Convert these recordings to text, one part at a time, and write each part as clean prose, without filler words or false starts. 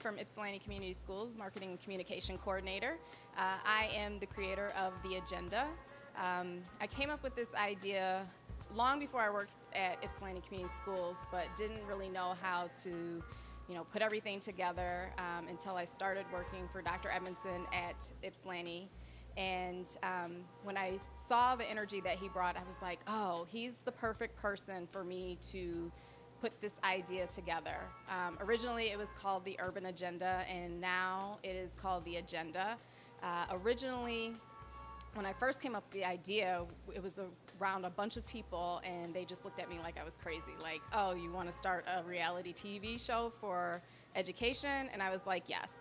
from Ypsilanti Community Schools, Marketing and Communication Coordinator. I am the creator of The Agenda. I came up with this idea long before I worked at Ypsilanti Community Schools, but didn't really know how to put everything together until I started working for Dr. Edmondson at Ypsilanti. And when I saw the energy that he brought, I was like, oh, he's the perfect person for me to put this idea together. Originally, it was called the Urban Agenda, and now it is called The Agenda. Originally, when I first came up with the idea, it was around a bunch of people, and they just looked at me like I was crazy. Like, oh, you want to start a reality TV show for education? And I was like, yes.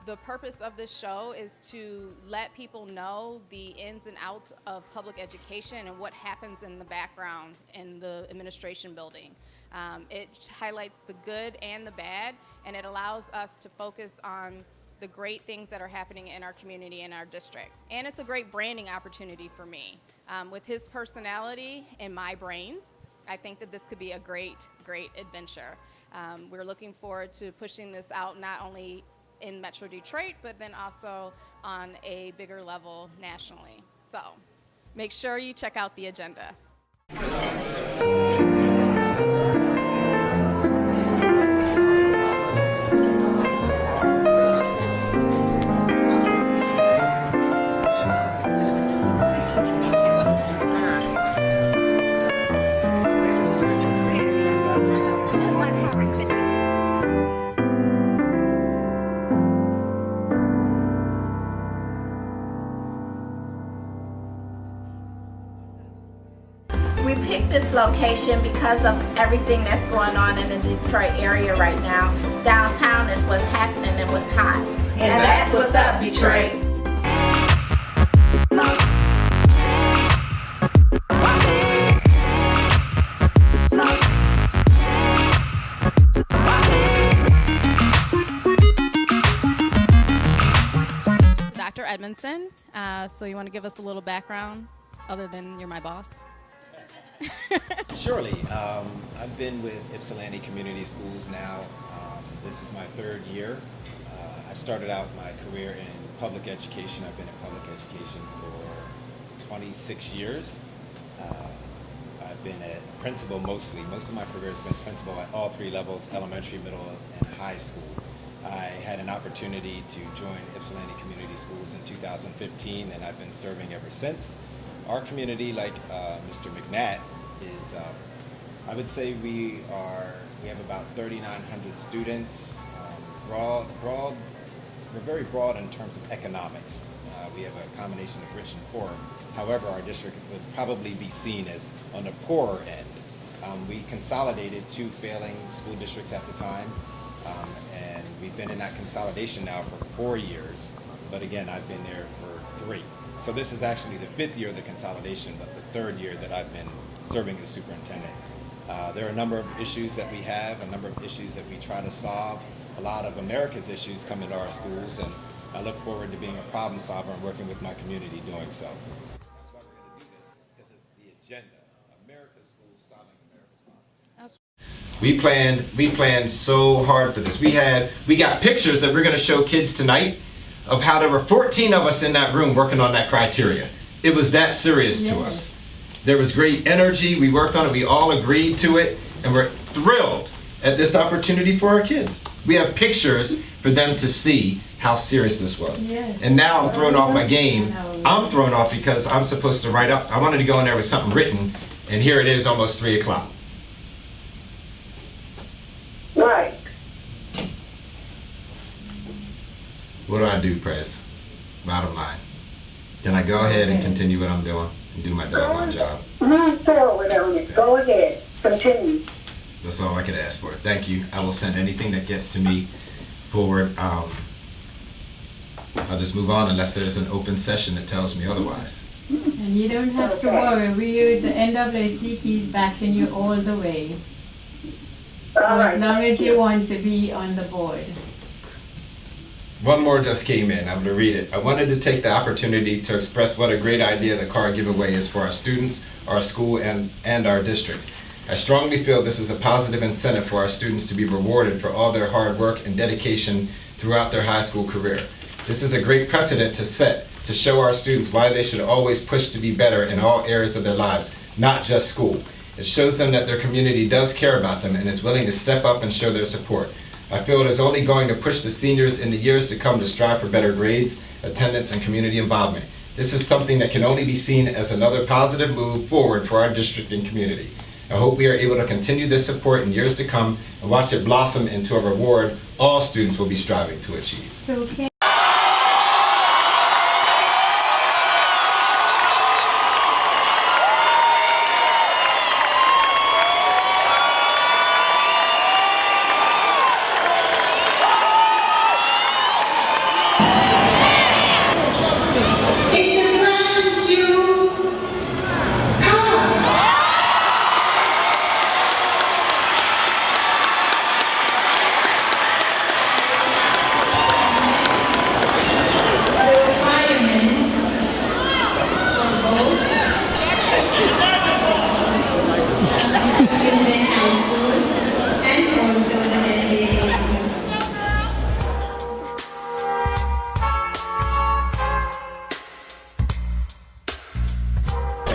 The purpose of this show is to let people know the ins and outs of public education and what happens in the background in the administration building. It highlights the good and the bad, and it allows us to focus on the great things that are happening in our community and our district. And it's a great branding opportunity for me. With his personality and my brains, I think that this could be a great, great adventure. We're looking forward to pushing this out not only in Metro Detroit, but then also on a bigger level nationally. So make sure you check out The Agenda. We picked this location because of everything that's going on in the Detroit area right now. Downtown is what's happening and what's hot. And that's what's up, Detroit. Dr. Edmondson, so you want to give us a little background other than you're my boss? Surely. I've been with Ypsilanti Community Schools now. This is my third year. I started out my career in public education. I've been in public education for 26 years. I've been a principal mostly. Most of my career has been principal at all three levels, elementary, middle, and high school. I had an opportunity to join Ypsilanti Community Schools in 2015, and I've been serving ever since. Our community, like Mr. McNatt, is, I would say we have about 3,900 students. We're very broad in terms of economics. We have a combination of rich and poor. However, our district would probably be seen as on the poorer end. We consolidated two failing school districts at the time, and we've been in that consolidation now for 4 years. But again, I've been there for 3. So this is actually the 5th year of the consolidation, but the 3rd year that I've been serving as superintendent. There are a number of issues that we have, a number of issues that we try to solve. A lot of America's issues come into our schools, and I look forward to being a problem solver and working with my community doing so. That's why we're going to do this, because it's the agenda. America's schools solving America's problems. We planned so hard for this. We got pictures that we're going to show kids tonight of how there were 14 of us in that room working on that criteria. It was that serious to us. There was great energy. We worked on it. We all agreed to it, and we're thrilled at this opportunity for our kids. We have pictures for them to see how serious this was. Yes. And now I'm thrown off my game. I'm thrown off because I'm supposed to write up. I wanted to go in there with something written, and here it is almost 3 o'clock. Right. What do I do, Prez? Bottom line. Can I go ahead and continue what I'm doing and do my doggone job? Move forward on it. Go ahead. Continue. That's all I could ask for. Thank you. I will send anything that gets to me forward. I'll just move on unless there's an open session that tells me otherwise. And you don't have to worry. The NAACP is backing you all the way. As long as you want to be on the board. One more just came in. I'm going to read it. I wanted to take the opportunity to express what a great idea the car giveaway is for our students, our school, and our district. I strongly feel this is a positive incentive for our students to be rewarded for all their hard work and dedication throughout their high school career. This is a great precedent to set to show our students why they should always push to be better in all areas of their lives, not just school. It shows them that their community does care about them and is willing to step up and show their support. I feel it is only going to push the seniors in the years to come to strive for better grades, attendance, and community involvement. This is something that can only be seen as another positive move forward for our district and community. I hope we are able to continue this support in years to come and watch it blossom into a reward all students will be striving to achieve. So can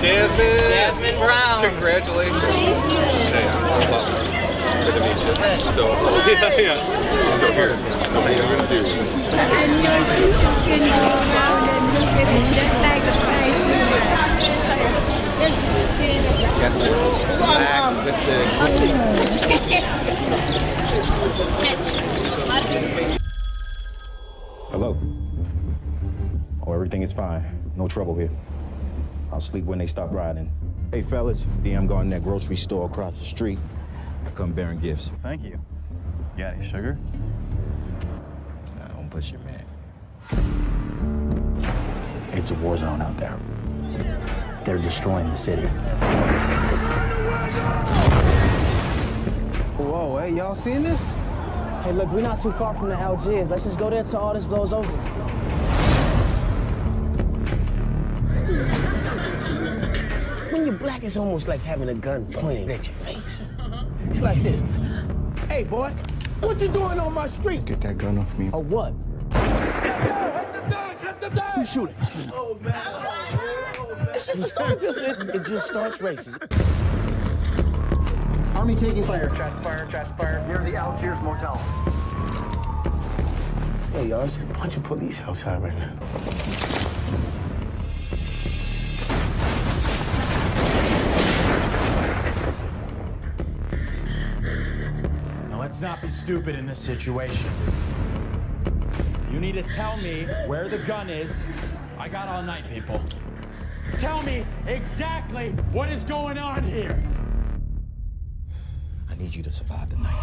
Jasmine Brown. Congratulations. Hey, I'm Butler. Good to meet you. So, yeah. So here, what are you going to do? And your sisters can go around and look at it just like the price is Got the black with the... Hello. Oh, everything is fine. No trouble here. I'll sleep when they stop riding. Hey, fellas, I'm going to that grocery store across the street. Come bearing gifts. Thank you. You got any sugar? Nah, don't push it, man. It's a war zone out there. They're destroying the city. Whoa, hey, y'all seeing this? Hey, look, we're not too far from the Algiers. Let's just go there till all this blows over. When you're black, it's almost like having a gun pointed at your face. It's like this. Hey, boy, what you doing on my street? Get that gun off me. Or what? Hit the dog! You shoot it. Oh, man. It's just a start. It just starts races. Army taking fire. Chest fire, near the Algiers Motel. Hey, y'all, there's a bunch of police outside right now. Let's not be stupid in this situation. You need to tell me where the gun is. I got all night, people. Tell me exactly what is going on here. I need you to survive the night.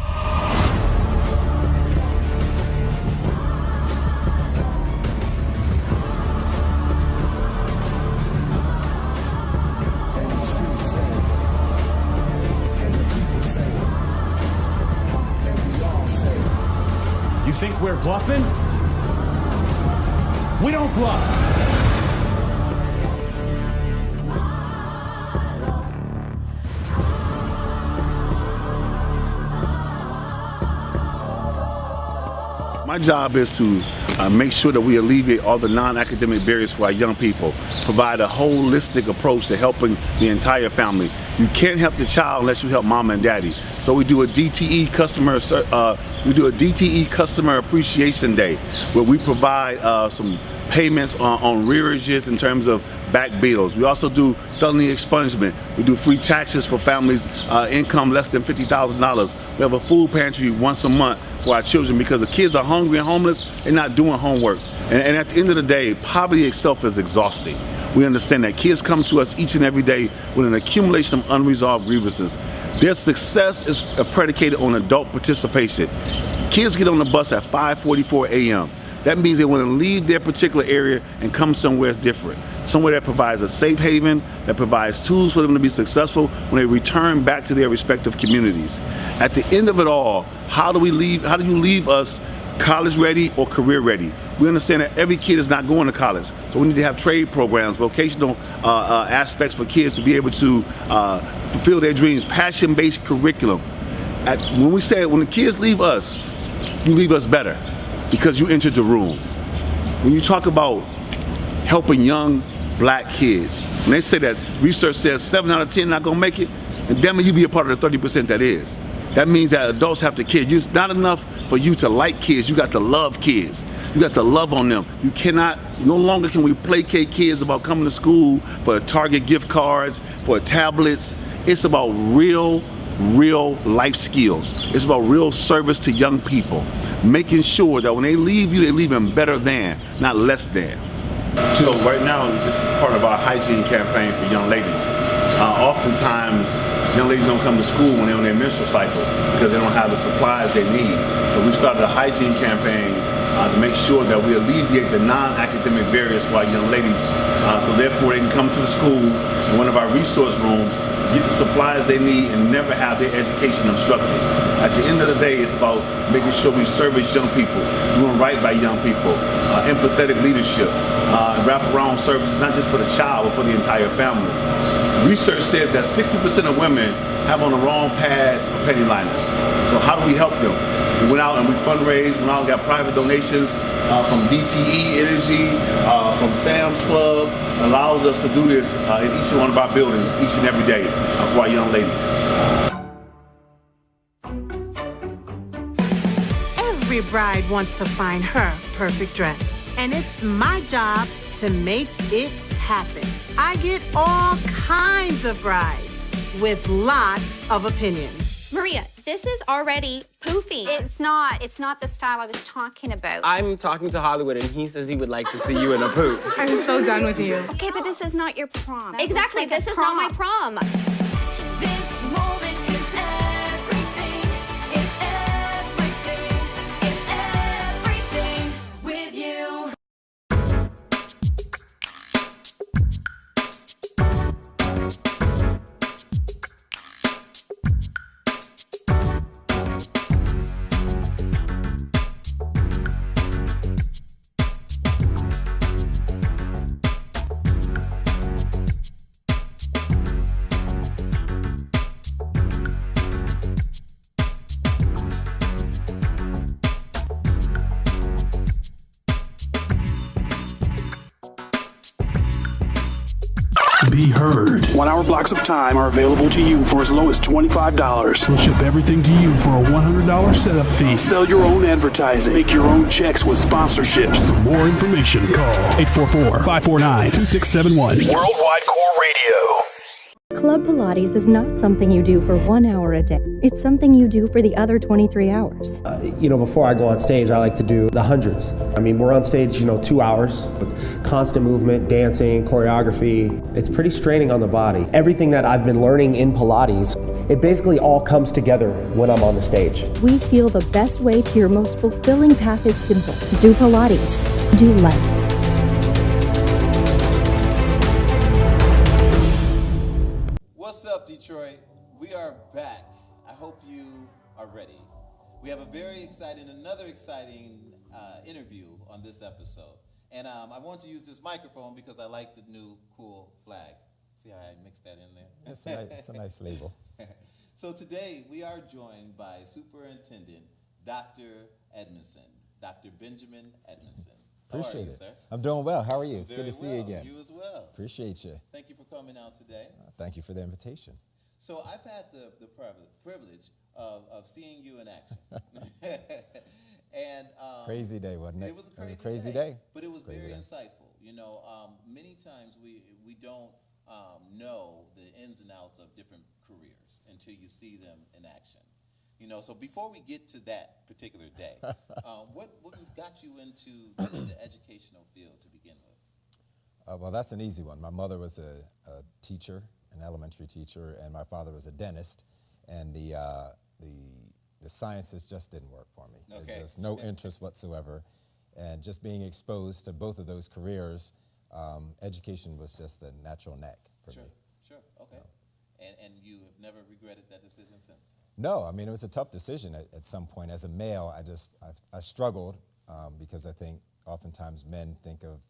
You think we're bluffing? We don't bluff. My job is to make sure that we alleviate all the non-academic barriers for our young people, provide a holistic approach to helping the entire family. You can't help the child unless you help mom and daddy. So we do a DTE customer appreciation day, where we provide some payments on rearages in terms of back bills. We also do felony expungement. We do free taxes for families income less than $50,000. We have a food pantry once a month for our children, because the kids are hungry and homeless, they're not doing homework. And at the end of the day, poverty itself is exhausting. We understand that kids come to us each and every day with an accumulation of unresolved grievances. Their success is predicated on adult participation. Kids get on the bus at 5:44 a.m. That means they want to leave their particular area and come somewhere different. Somewhere that provides a safe haven, that provides tools for them to be successful when they return back to their respective communities. At the end of it all, how do you leave us college ready or career ready. We understand that every kid is not going to college, so we need to have trade programs, vocational aspects for kids to be able to fulfill their dreams, passion-based curriculum. When the kids leave us, you leave us better because you entered the room. When you talk about helping young black kids, when they say that research says 7 out of 10 not gonna make it, and damn it, you be a part of the 30% that is. That means that adults have to care. It's not enough for you to like kids, you got to love kids. You got to love on them. You cannot, no longer can we placate kids about coming to school for Target gift cards, for tablets. It's about real life skills. It's about real service to young people. Making sure that when they leave you, they leave them better than, not less than. So right now, this is part of our hygiene campaign for young ladies. Oftentimes, young ladies don't come to school when they're on their menstrual cycle because they don't have the supplies they need. So we started a hygiene campaign to make sure that we alleviate the non-academic barriers for our young ladies. So therefore, they can come to the school in one of our resource rooms, get the supplies they need, and never have their education obstructed. At the end of the day, it's about making sure we service young people, doing right by young people, empathetic leadership, wraparound services, not just for the child, but for the entire family. Research says that 60% of women have on the wrong pads or penny liners. So how do we help them? We went out and we fundraised, went out and got private donations from DTE Energy, from Sam's Club. Allows us to do this in each one of our buildings, each and every day for our young ladies. Every bride wants to find her perfect dress, and it's my job to make it happen. I get all kinds of brides with lots of opinions. Maria, this is already poofy. It's not the style I was talking about. I'm talking to Hollywood and he says he would like to see you in a poof. I'm so done with you. Okay, but this is not your prom. Exactly, this is not my prom. This moment is everything. It's everything. It's everything with you. Be heard. 1 hour blocks of time are available to you for as low as $25. We'll ship everything to you for a $100 setup fee. Sell your own advertising. Make your own checks with sponsorships. For more information, call 844-549-2671. Worldwide Core Radio. Club Pilates is not something you do for 1 hour a day. It's something you do for the other 23 hours. Before I go on stage, I like to do the hundreds. I mean, we're on stage, 2 hours with constant movement, dancing, choreography. It's pretty straining on the body. Everything that I've been learning in Pilates, it basically all comes together when I'm on the stage. We feel the best way to your most fulfilling path is simple. Do Pilates. Do life. What's up, Detroit? We are back. I hope you are ready. We have another exciting interview on this episode. And I want to use this microphone because I like the new cool flag. See how I mixed that in there? It's a nice label. So today we are joined by Superintendent Dr. Edmondson, Dr. Benjamin Edmondson. Appreciate it, sir? I'm doing well. How are you? It's Very good to see well. you again. You as well. Appreciate you. Thank you for coming out today. Thank you for the invitation. So I've had the privilege of seeing you in action. And crazy day, wasn't it? It was a crazy day. But it was very insightful. Many times we don't know the ins and outs of different careers until you see them in action. So before we get to that particular day, what got you into the educational field to begin with? Well, that's an easy one. My mother was a teacher, an elementary teacher, and my father was a dentist, and the sciences just didn't work for me. Okay. There's just no interest whatsoever, and just being exposed to both of those careers, education was just a natural knack for me. Sure, okay. And you have never regretted that decision since? No, I mean, it was a tough decision at some point. As a male, I struggled because I think oftentimes men think of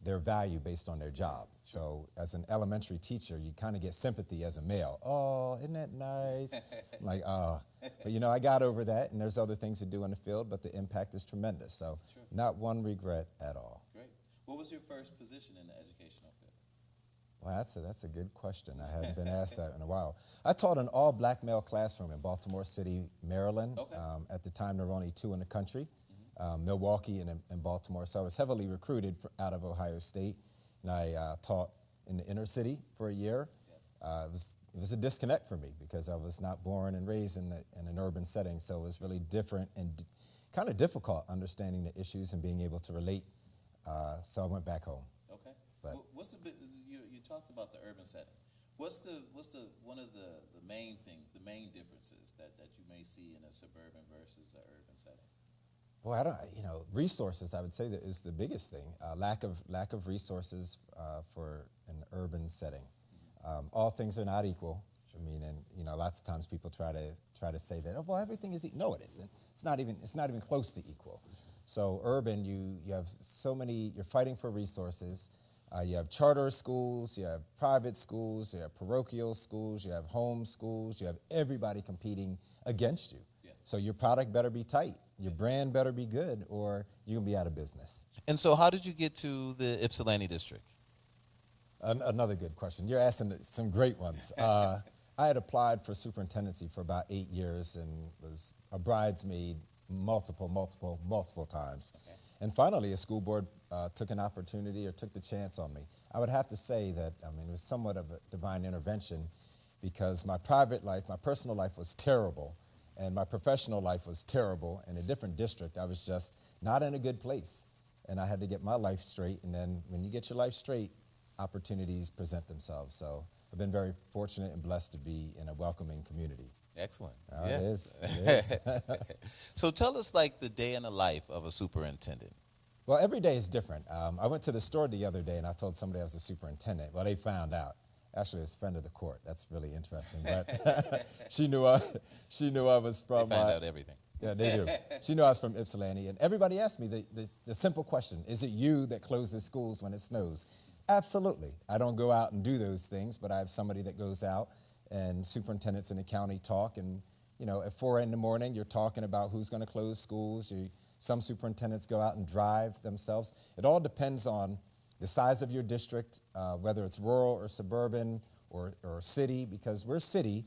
their value based on their job. So as an elementary teacher, you kind of get sympathy as a male. Oh, isn't that nice? I'm like, oh. But, you know, I got over that, and there's other things to do in the field, but the impact is tremendous. So not one regret at all. Great. What was your first position in the educational field? Well, that's a good question. I haven't been asked that in a while. I taught an all-black male classroom in Baltimore City, Maryland. Okay. At the time, there were only 2 in the country, Milwaukee and Baltimore. So I was heavily recruited out of Ohio State, and I taught in the inner city for a year. Yes. It was a disconnect for me because I was not born and raised in an urban setting, so it was really different and kind of difficult understanding the issues and being able to relate. So I went back home. Okay. But What's the you talked about the urban setting. What's one of the main things, the main differences that you may see in a suburban versus an urban setting? Boy, resources, I would say, that is the biggest thing. Lack of resources for an urban setting. All things are not equal. I mean, and lots of times people try to say that, oh, well, everything is equal. No, it isn't. It's not even close to equal. So urban, you have so many. You're fighting for resources. You have charter schools, you have private schools, you have parochial schools, you have home schools, you have everybody competing against you. Yes. So your product better be tight, your brand better be good, or you're going to be out of business. And so how did you get to the Ypsilanti district? Another good question. You're asking some great ones. I had applied for superintendency for about 8 years and was a bridesmaid multiple times. Okay. And finally, a school board took an opportunity or took the chance on me. I would have to say that, it was somewhat of a divine intervention because my private life, my personal life was terrible, and my professional life was terrible. In a different district, I was just not in a good place, and I had to get my life straight. And then when you get your life straight, opportunities present themselves. So I've been very fortunate and blessed to be in a welcoming community. Excellent. It is. So tell us like the day in the life of a superintendent. Well, every day is different. I went to the store the other day and I told somebody I was a superintendent. Well, they found out. Actually, it's a friend of the court. That's really interesting. But she knew I was from. They find out everything. Yeah, they do. She knew I was from Ypsilanti. And everybody asked me the simple question, is it you that closes schools when it snows? Absolutely. I don't go out and do those things, but I have somebody that goes out, and superintendents in the county talk. And, at 4 in the morning, you're talking about who's going to close schools. Some superintendents go out and drive themselves. It all depends on the size of your district, whether it's rural or suburban or city, because we're city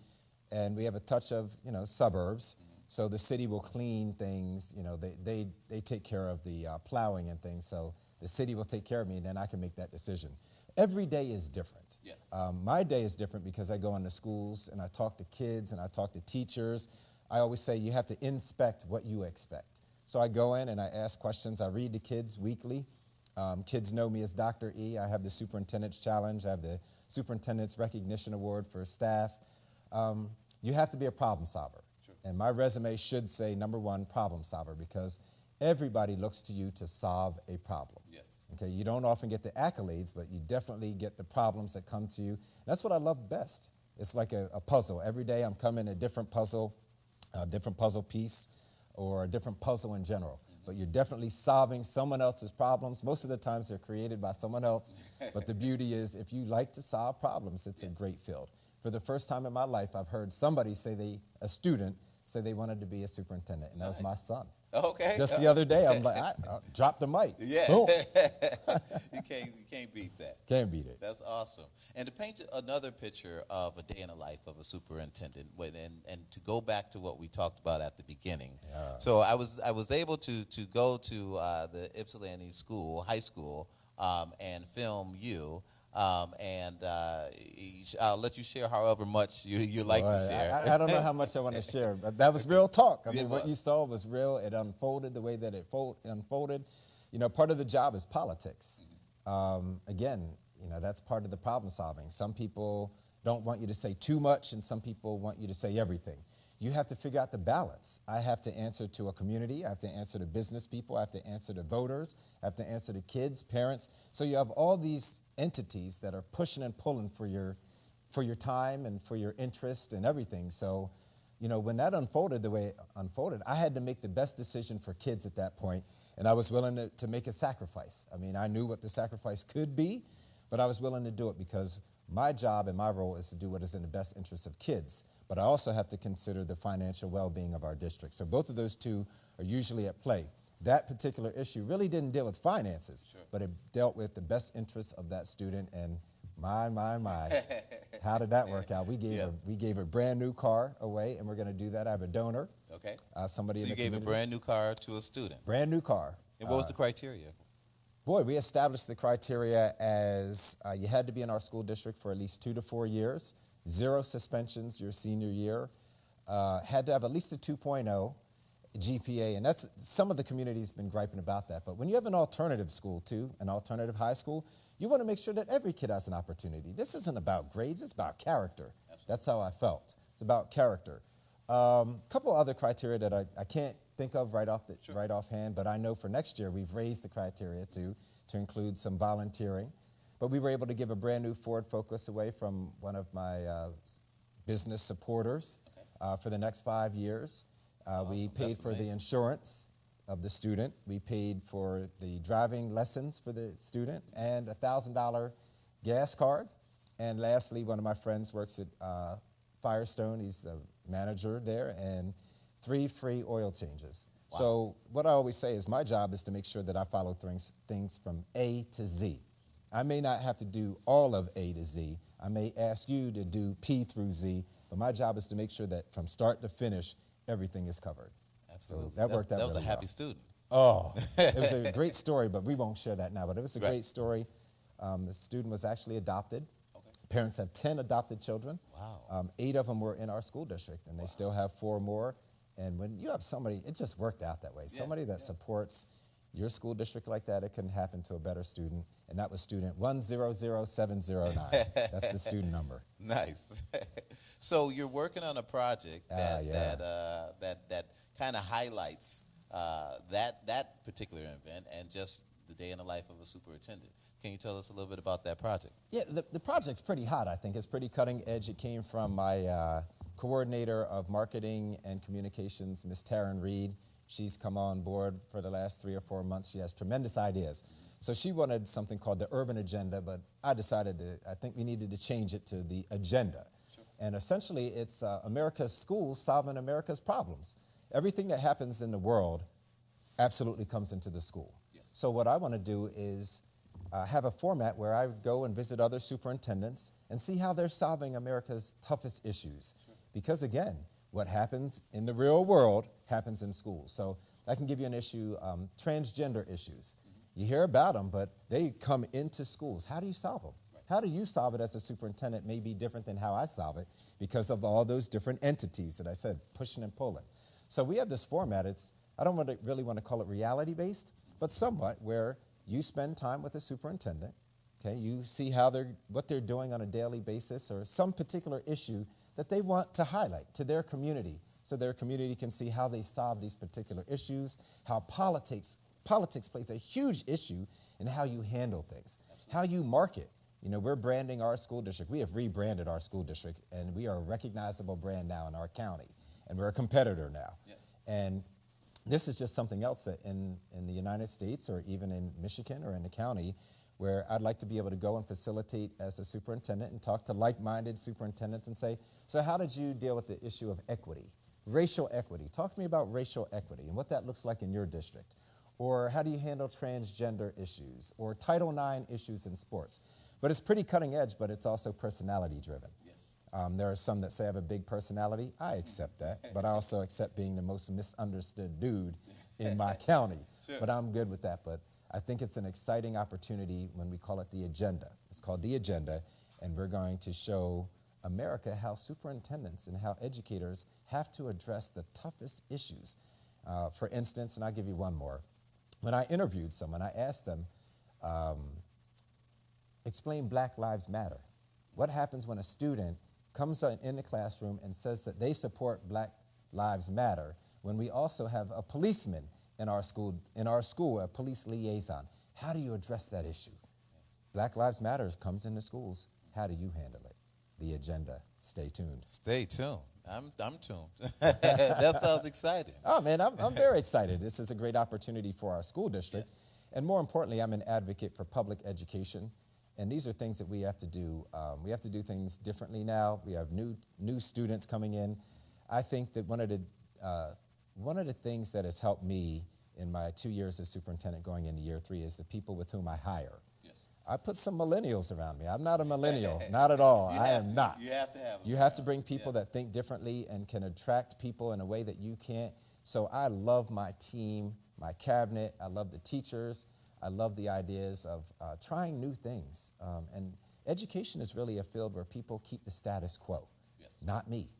and we have a touch of, suburbs. So the city will clean things, they take care of the plowing and things. So the city will take care of me, and then I can make that decision. Every day is different. Yes. My day is different because I go into schools and I talk to kids and I talk to teachers. I always say you have to inspect what you expect. So I go in and I ask questions. I read to kids weekly. Kids know me as Dr. E. I have the Superintendent's Challenge. I have the Superintendent's Recognition Award for staff. You have to be a problem solver. Sure. And my resume should say, number one, problem solver, because everybody looks to you to solve a problem. Yes. Okay, you don't often get the accolades, but you definitely get the problems that come to you. That's what I love best. It's like a puzzle. Every day I'm coming a different puzzle piece, or a different puzzle in general. But you're definitely solving someone else's problems. Most of the times they're created by someone else. But the beauty is, if you like to solve problems, it's a great field. For the first time in my life, I've heard somebody say a student say they wanted to be a superintendent, and that was my son. Okay. Just the other day, I'm like, I dropped the mic. Yeah. Boom. You can't beat that. Can't beat it. That's awesome. And to paint another picture of a day in the life of a superintendent, and to go back to what we talked about at the beginning. Yeah. So I was able to go to the Ypsilanti high school, and film you. And I'll let you share however much you like to share. I don't know how much I want to share, but that was real talk. I mean, what you saw was real. It unfolded the way that it unfolded. Part of the job is politics. Again, that's part of the problem solving. Some people don't want you to say too much, and some people want you to say everything. You have to figure out the balance. I have to answer to a community. I have to answer to business people. I have to answer to voters. I have to answer to kids, parents. So you have all these entities that are pushing and pulling for your time and for your interest and everything. So, you know, when that unfolded the way it unfolded, I had to make the best decision for kids at that point, and I was willing to make a sacrifice. I mean, I knew what the sacrifice could be, but I was willing to do it because my job and my role is to do what is in the best interest of kids, but I also have to consider the financial well-being of our district. So both of those two are usually at play. That particular issue really didn't deal with finances, but it dealt with the best interests of that student, and my, how did that work out? We gave a brand new car away, and we're going to do that. I have a donor. Okay. Somebody so in you the gave a community. brand new car to a student. Brand new car. And what was the criteria? Boy, we established the criteria as you had to be in our school district for at least 2 to 4 years, 0 suspensions your senior year, had to have at least a 2.0 GPA, and that's some of the community's been griping about that. But when you have an alternative school too, an alternative high school, you want to make sure that every kid has an opportunity. This isn't about grades, it's about character. Absolutely. That's how I felt. It's about character. Couple other criteria that I can't think of right offhand, but I know for next year we've raised the criteria to include some volunteering. But we were able to give a brand new Ford Focus away from one of my business supporters for the next 5 years. We paid for the insurance of the student. We paid for the driving lessons for the student and a $1,000 gas card. And lastly, one of my friends works at Firestone. He's a manager there, and 3 free oil changes. Wow. So what I always say is my job is to make sure that I follow things from A to Z. I may not have to do all of A to Z. I may ask you to do P through Z, but my job is to make sure that from start to finish, everything is covered. Absolutely. So that worked out That was really a happy well. student. Oh, it was a great story, but we won't share that now. But it was a great story. The student was actually adopted. Parents have 10 adopted children. Wow. 8 of them were in our school district, and they still have 4 more. And when you have somebody, it just worked out that way. Somebody that supports your school district like that, it couldn't happen to a better student. And that was student 100709. That's the student number. Nice. So you're working on a project that kind of highlights that particular event and just the day in the life of a superintendent. Can you tell us a little bit about that project? Yeah, the project's pretty hot, I think. It's pretty cutting edge. It came from my coordinator of marketing and communications, Ms. Taryn Reed. She's come on board for the last 3 or 4 months. She has tremendous ideas. So she wanted something called the Urban Agenda, but I decided I think we needed to change it to the Agenda. Sure. And essentially, it's America's schools solving America's problems. Everything that happens in the world absolutely comes into the school. Yes. So what I want to do is have a format where I go and visit other superintendents and see how they're solving America's toughest issues. Sure. Because again, what happens in the real world happens in schools. So I can give you an issue, transgender issues. Mm-hmm. You hear about them, but they come into schools. How do you solve them? Right. How do you solve it as a superintendent may be different than how I solve it because of all those different entities that I said, pushing and pulling. So we have this format. I don't really want to call it reality-based, but somewhat, where you spend time with a superintendent, okay? You see what they're doing on a daily basis or some particular issue that they want to highlight to their community so their community can see how they solve these particular issues, how politics plays a huge issue in how you handle things, how you market. You know, we're branding our school district. We have rebranded our school district, and we are a recognizable brand now in our county, and we're a competitor now. Yes. And this is just something else that in the United States or even in Michigan or in the county where I'd like to be able to go and facilitate as a superintendent and talk to like-minded superintendents and say, so how did you deal with the issue of equity, racial equity? Talk to me about racial equity and what that looks like in your district. Or how do you handle transgender issues or Title IX issues in sports? But it's pretty cutting edge, but it's also personality driven. There are some that say I have a big personality. I accept that, but I also accept being the most misunderstood dude in my county. Sure. But I'm good with that. But I think it's an exciting opportunity when we call it the Agenda. It's called the Agenda, and we're going to show America how superintendents and how educators have to address the toughest issues. For instance, and I'll give you one more. When I interviewed someone, I asked them, explain Black Lives Matter. What happens when a student comes in the classroom and says that they support Black Lives Matter when we also have a policeman in our school, a police liaison? How do you address that issue? Black Lives Matter comes into schools. How do you handle it? The Agenda. Stay tuned. Stay tuned. I'm tuned. That sounds exciting. Oh man, I'm very excited. This is a great opportunity for our school district. Yes. And more importantly, I'm an advocate for public education. And these are things that we have to do. We have to do things differently now. We have new students coming in. I think that one of the things that has helped me in my 2 years as superintendent going into year 3 is the people with whom I hire. Yes. I put some millennials around me. I'm not a millennial, not at all. I am not. You have to have them. You have to bring people that think differently and can attract people in a way that you can't. So I love my team, my cabinet. I love the teachers. I love the ideas of trying new things. And education is really a field where people keep the status quo, not me.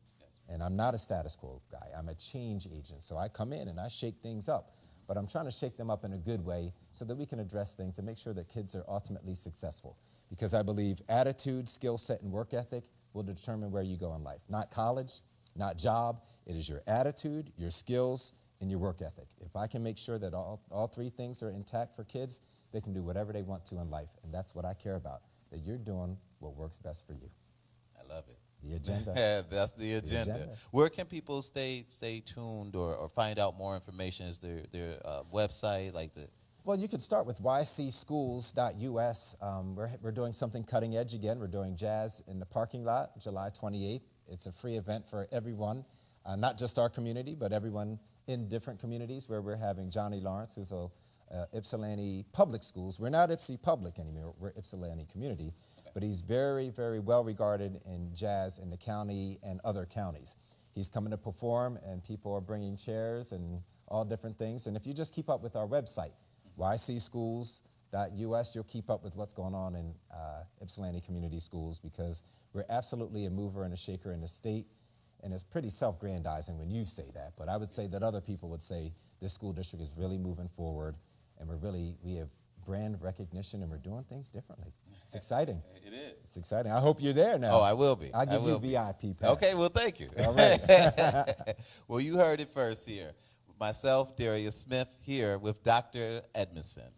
And I'm not a status quo guy. I'm a change agent. So I come in and I shake things up. But I'm trying to shake them up in a good way so that we can address things and make sure that kids are ultimately successful. Because I believe attitude, skill set, and work ethic will determine where you go in life. Not college, not job. It is your attitude, your skills, and your work ethic. If I can make sure that all 3 things are intact for kids, they can do whatever they want to in life. And that's what I care about, that you're doing what works best for you. I love it. The agenda. That's the agenda. Where can people stay tuned or find out more information? Is their website Well, you could start with ycschools.us. We're doing something cutting edge again. We're doing Jazz in the Parking Lot, July 28th. It's a free event for everyone, not just our community, but everyone in different communities, where we're having Johnny Lawrence, who's a Ypsilanti Public Schools. We're not Ypsi Public anymore. We're Ypsilanti Community. But he's very, very well regarded in jazz in the county and other counties. He's coming to perform, and people are bringing chairs and all different things. And if you just keep up with our website, ycschools.us, you'll keep up with what's going on in Ypsilanti Community Schools, because we're absolutely a mover and a shaker in the state. And it's pretty self-grandizing when you say that. But I would say that other people would say this school district is really moving forward, and we have brand recognition, and we're doing things differently. It's exciting. It is. It's exciting. I hope you're there now. Oh, I will be. I'll give you VIP pass. Okay, well, thank you. All right. Well, you heard it first here. Myself, Darius Smith, here with Dr. Edmondson.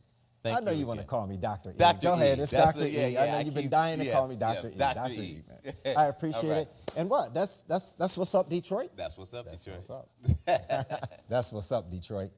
I know you want to call me Dr. E. Dr. Go ahead, E. it's That's Dr. E. I know you've been dying to call me Dr. E. Dr. E. Man. I appreciate All right. it. And what? That's what's up, Detroit? That's what's up, Detroit. What's up. That's what's up, Detroit.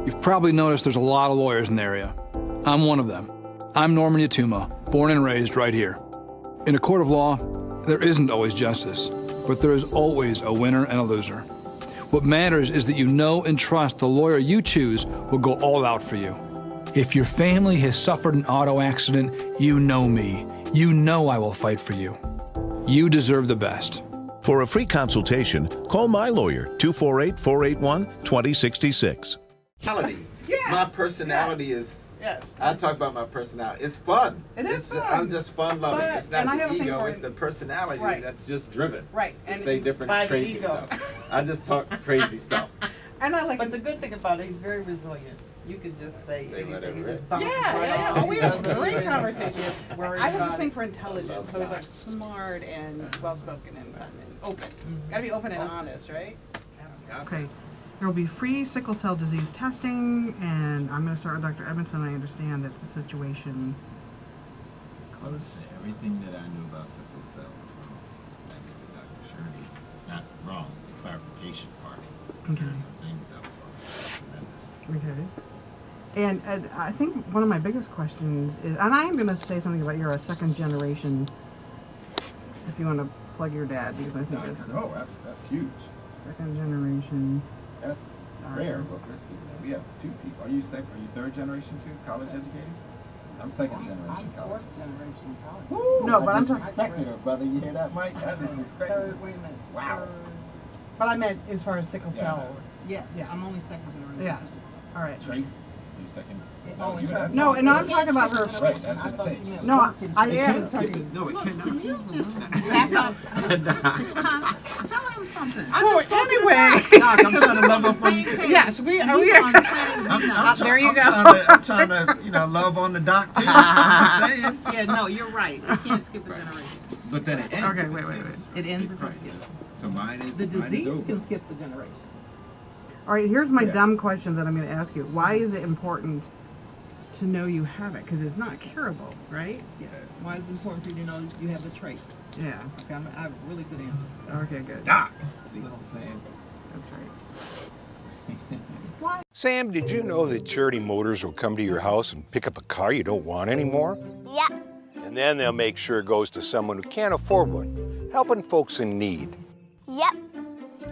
You've probably noticed there's a lot of lawyers in the area. I'm one of them. I'm Norman Yatuma, born and raised right here. In a court of law, there isn't always justice, but there is always a winner and a loser. What matters is that you know and trust the lawyer you choose will go all out for you. If your family has suffered an auto accident, you know me. You know I will fight for you. You deserve the best. For a free consultation, call my lawyer, 248-481-2066. My personality is. Yes. I talk about my personality. It's fun. It is fun. I'm just fun loving. But- It's not and I have a the thing ego. for It's it. the personality Right. that's just driven. Right. To And say different by the crazy ego. stuff. I just talk crazy stuff. And I like But the good thing about it, he's very resilient. You can just say anything. whatever. It just bounces Yeah, right yeah. off. Oh, we have a He doesn't great really conversation. worry I have about this thing it. for intelligence, so he's like smart and well-spoken and fun and open. Gotta be open and honest, right? Okay. There will be free sickle cell disease testing, and I'm going to start with Dr. Edmondson. I understand that's the situation. Close. Everything that I knew about sickle cell was wrong. Thanks to Dr. Shirley. Not wrong, the clarification part. Okay. There's some things that were tremendous. Okay. And I think one of my biggest questions is, and I am going to say something about you're a second generation, if you want to plug your dad, because I think it's No, that's huge. second generation. That's rare, but we have two people. Are you third generation too? College educated? I'm second generation college. generation college. Woo, No, but I'm talking. disrespected her, brother. You hear that, Mike? I disrespected her. Wait a minute. Wow. But I meant as far as sickle Yeah. cell. Yes, Yeah. I'm only second generation. Yeah. All right. Trait. You second? Oh, you don't no, have and I'm talking about her. Right, that's what I'm saying. No, I am. No, it cannot. Back up. Tell him something. So anyway. Doc, I'm trying to love up on you too. Yes, we are. There you go. I'm trying to, love on the doc too. I'm just saying. Yeah, no, you're right. You can't skip a generation. But then it ends. Okay, if wait. it skips. It ends if it skips. So mine is The mine is disease over. can skip the generation. All right, here's my Yes. dumb question that I'm going to ask you. Why is it important to know you have it? Because it's not curable, right? Yes. Why is it important for you to know you have the trait? Yeah. Okay, I have a really good answer. Okay, good. Doc. See what I'm saying? That's right. Sam, did you know that Charity Motors will come to your house and pick up a car you don't want anymore? Yeah. And then they'll make sure it goes to someone who can't afford one, helping folks in need. Yep.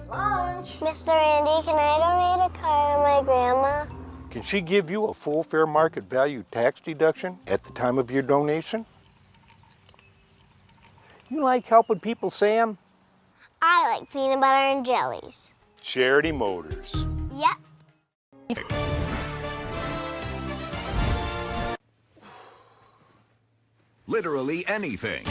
Lunch. Mr. Andy, can I donate a car to my grandma? Can she give you a full fair market value tax deduction at the time of your donation? You like helping people, Sam? I like peanut butter and jellies. Charity Motors. Yep. Literally anything.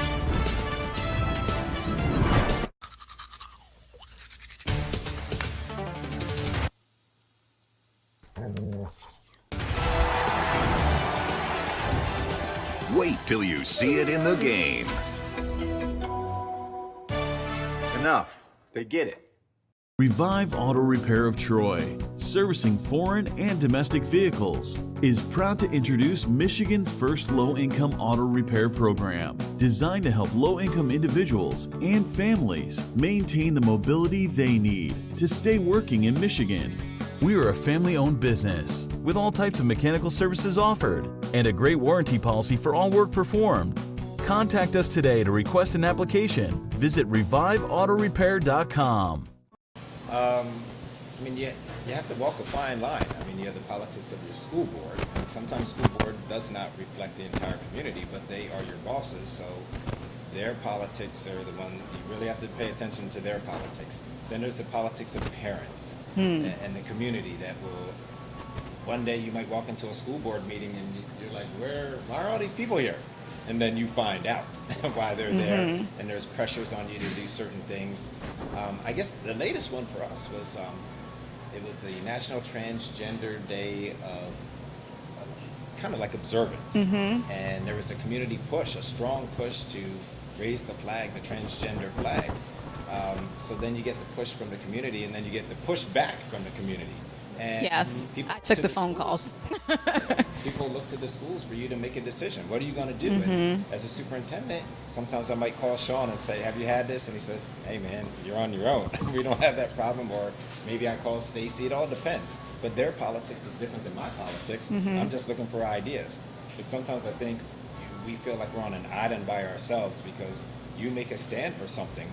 Wait till you see it in the game. Enough. They get it. Revive Auto Repair of Troy, servicing foreign and domestic vehicles, is proud to introduce Michigan's first low-income auto repair program, designed to help low-income individuals and families maintain the mobility they need to stay working in Michigan. We are a family-owned business with all types of mechanical services offered and a great warranty policy for all work performed. Contact us today to request an application. Visit reviveautorepair.com. You have to walk a fine line. You have the politics of your school board, and sometimes school board does not reflect the entire community, but they are your bosses, so their politics are the one, you really have to pay attention to their politics. Then there's the politics of parents and the community that will, one day you might walk into a school board meeting and you're like, why are all these people here? And then you find out why they're there, and there's pressures on you to do certain things. I guess the latest one for us was, it was the National Transgender Day of kind of like observance. And there was a community push, a strong push to raise the flag, the transgender flag. So then you get the push from the community, and then you get the push back from the community. And Yes, I took the phone calls. People look to the schools for you to make a decision. What are you going to do? And as a superintendent, sometimes I might call Sean and say, have you had this? And he says, hey man, you're on your own. We don't have that problem. Or maybe I call Stacy. It all depends. But their politics is different than my politics. I'm just looking for ideas. But sometimes I think we feel like we're on an island by ourselves because you make a stand for something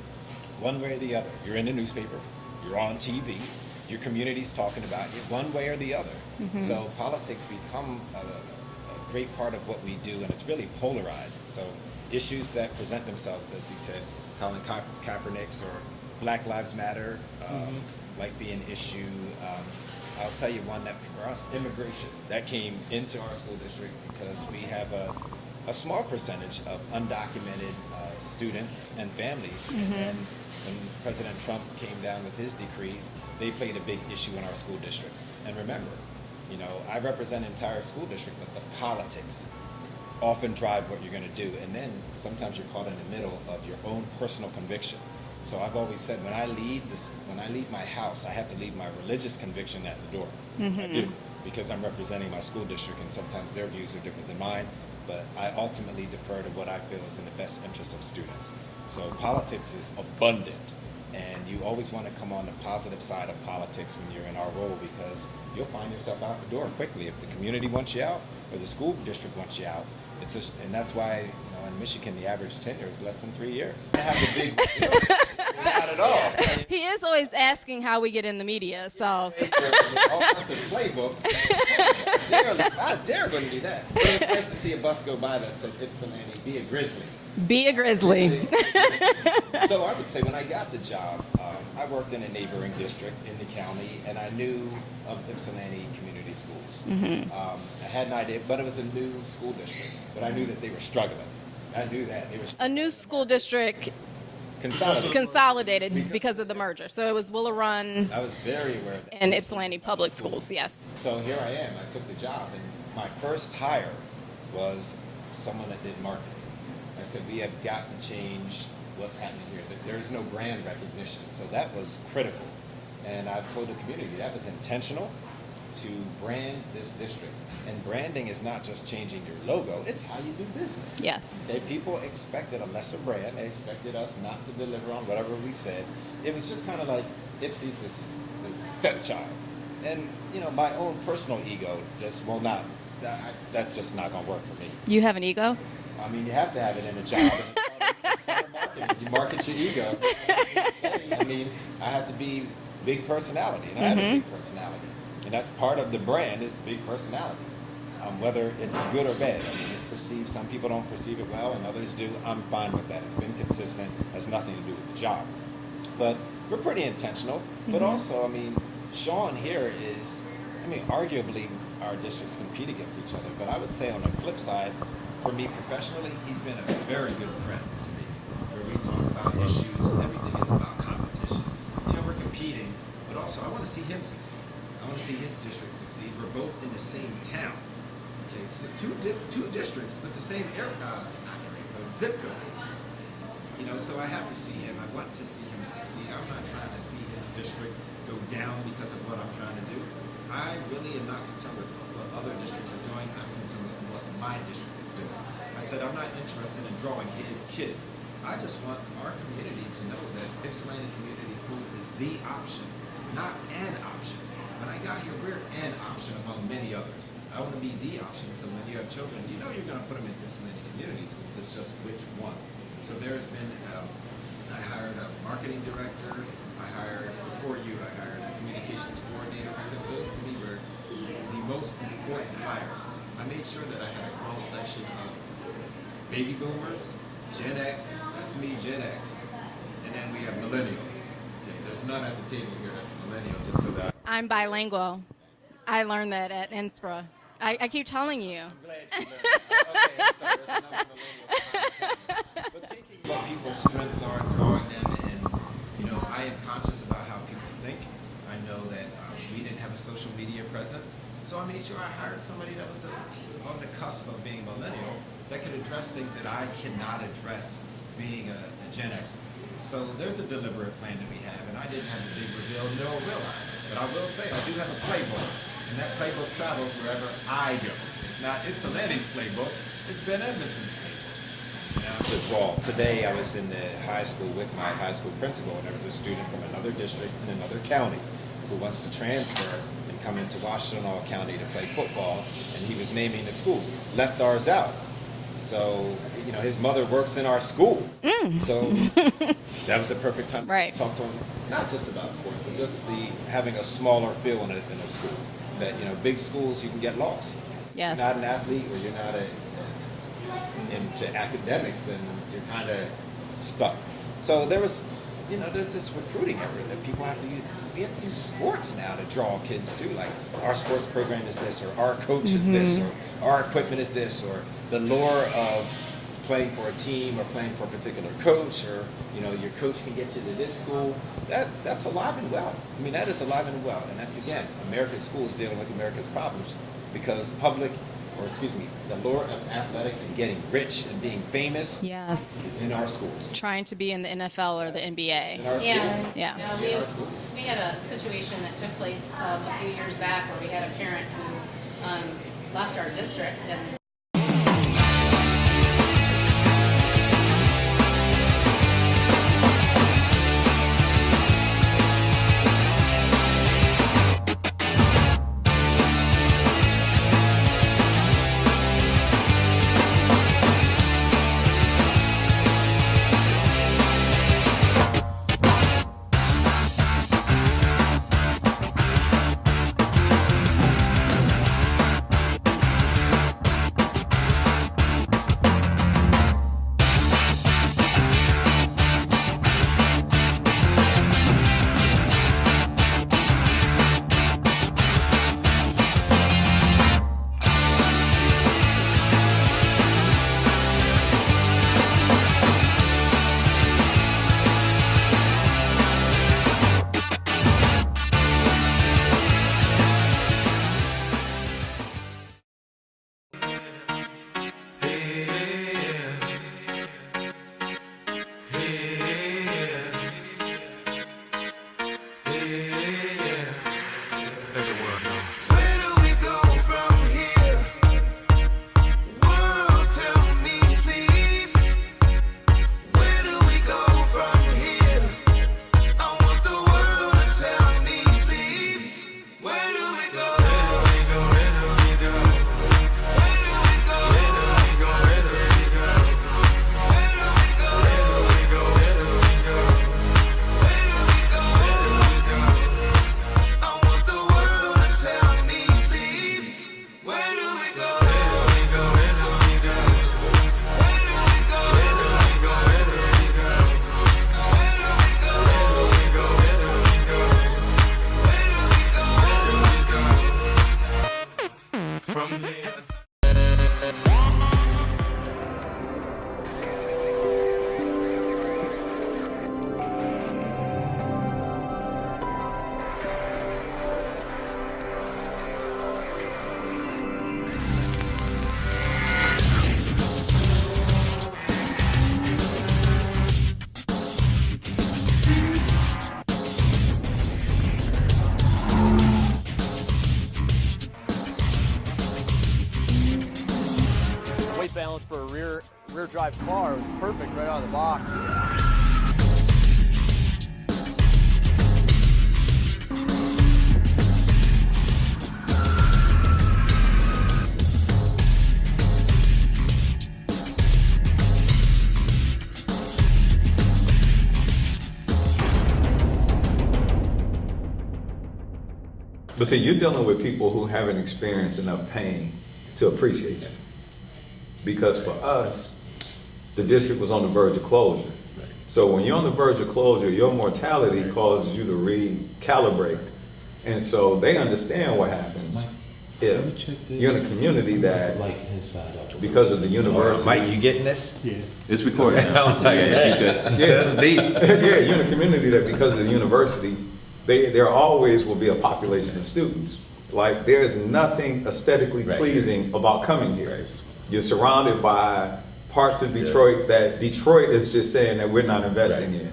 one way or the other. You're in the newspaper. You're on TV. Your community's talking about you one way or the other. So politics become a great part of what we do, and it's really polarized. So issues that present themselves, as he said, Colin Kaepernick's or Black Lives Matter might be an issue. I'll tell you one that for us, immigration, that came into our school district because we have a small percentage of undocumented students and families. And then when President Trump came down with his decrees, they played a big issue in our school district. And remember, I represent an entire school district, but the politics often drive what you're going to do. And then sometimes you're caught in the middle of your own personal conviction. So I've always said, when I leave my house, I have to leave my religious conviction at the door. I do, because I'm representing my school district, and sometimes their views are different than mine. But I ultimately defer to what I feel is in the best interest of students. So politics is abundant, and you always want to come on the positive side of politics when you're in our role, because you'll find yourself out the door quickly if the community wants you out or the school district wants you out. It's just, and that's why in Michigan the average tenure is less than 3 years. I have the big, Not at all. He is always asking how we get in the media, so. All kinds of playbook. I dare going to do that. But it's nice to see a bus go by that said Ypsilanti, be a Grizzly. Be a Grizzly. So I would say when I got the job, I worked in a neighboring district in the county, and I knew of Ypsilanti Community Schools. I had an idea, but it was a new school district. But I knew that they were struggling. I knew that. They were A new school district consolidated because of the merger. So it was Willow Run I was very aware of that. and Ypsilanti Public Schools, yes. So here I am. I took the job, and my first hire was someone that did marketing. I said, we have got to change what's happening here. There's no brand recognition, so that was critical. And I've told the community that was intentional to brand this district. And branding is not just changing your logo, it's how you do business. Yes. Okay, people expected a lesser brand. They expected us not to deliver on whatever we said. It was just kind of like Ipsy's this stepchild. And, you know, my own personal ego just will not, that's just not going to work for me. You have an ego? I mean, you have to have it in a job. It's part of marketing. You market your ego. I mean, I have to be big personality, and I have a big personality. And that's part of the brand is big personality. Whether it's good or bad. I mean, it's perceived. Some people don't perceive it well, and others do. I'm fine with that. It's been consistent. Has nothing to do with the job. But we're pretty intentional. But also, I mean, Sean here is, I mean, arguably our districts compete against each other. But I would say on the flip side, for me professionally, he's been a very good friend to me. Where we talk about issues, everything is about competition. You know, we're competing, but also I want to see him succeed. I want to see his district succeed. We're both in the same town. Okay, so two districts, but the same zip code. You know, so I have to see him. I want to see him succeed. I'm not trying to see his district go down because of what I'm trying to do. I really am not concerned with what other districts are doing. I'm concerned with what my district is doing. I said I'm not interested in drawing his kids. I just want our community to know that Ypsilanti Community Schools is the option, not an option. When I got here, we're an option among many others. I want to be the option, so when you have children, you know you're going to put them in Ypsilanti Community Schools. It's just which one. So there's been, I hired a marketing director. I hired, before you, I hired a communications coordinator, because those to me were the most important hires. I made sure that I had a cross-section of baby boomers, Gen X, that's me, Gen X, and then we have millennials. Okay, there's none at the table here that's millennial, just so that. I'm bilingual. I learned that at NSPRA. I keep telling you. I'm glad you learned. Okay, so there's another millennial. But taking what people's strengths are and drawing them, and you know, I am conscious about how people think. I know that we didn't have a social media presence, so I made sure I hired somebody that was on the cusp of being millennial that could address things that I cannot address being a Gen X. So there's a deliberate plan that we have, and I didn't have a big reveal, nor will I. But I will say I do have a playbook, and that playbook travels wherever I go. It's not Ypsilanti's playbook, it's Ben Edmondson's playbook. Now, the draw. Today I was in the high school with my high school principal, and there was a student from another district in another county who wants to transfer and come into Washtenaw County to play football, and he was naming the schools. Left ours out. So, you know, his mother works in our school. So that was a perfect time to talk to him, not just about sports, but just having a smaller feel in a school. That, you know, big schools, you can get lost. Yes. You're not an athlete, or you're not into academics, and you're kind of stuck. So there was, you know, there's this recruiting effort that people have to use. We have to use sports now to draw kids too. Like, our sports program is this, or our coach is this, or our equipment is this, or the lure of playing for a team or playing for a particular coach, or, you know, your coach can get you to this school. That's alive and well. I mean, that is alive and well. And that's, again, America's schools dealing with America's problems, because the lure of athletics and getting rich and being famous is in our schools. Trying to be in the NFL or the NBA. In our schools. Yeah. In our schools. We had a situation that took place a few years back where we had a parent who left our district, and balance for a rear drive car. It was perfect right out of the box. But see, you're dealing with people who haven't experienced enough pain to appreciate you. Because for us, the district was on the verge of closure. So when you're on the verge of closure, your mortality causes you to recalibrate. And so they understand what happens if you're in a community that, because of the university. Mike, you getting this? Yeah. It's recorded. Yeah, that's deep. Yeah, you're in a community that because of the university, there always will be a population of students. Like, there's nothing aesthetically pleasing about coming here. You're surrounded by parts of Detroit that Detroit is just saying that we're not investing in.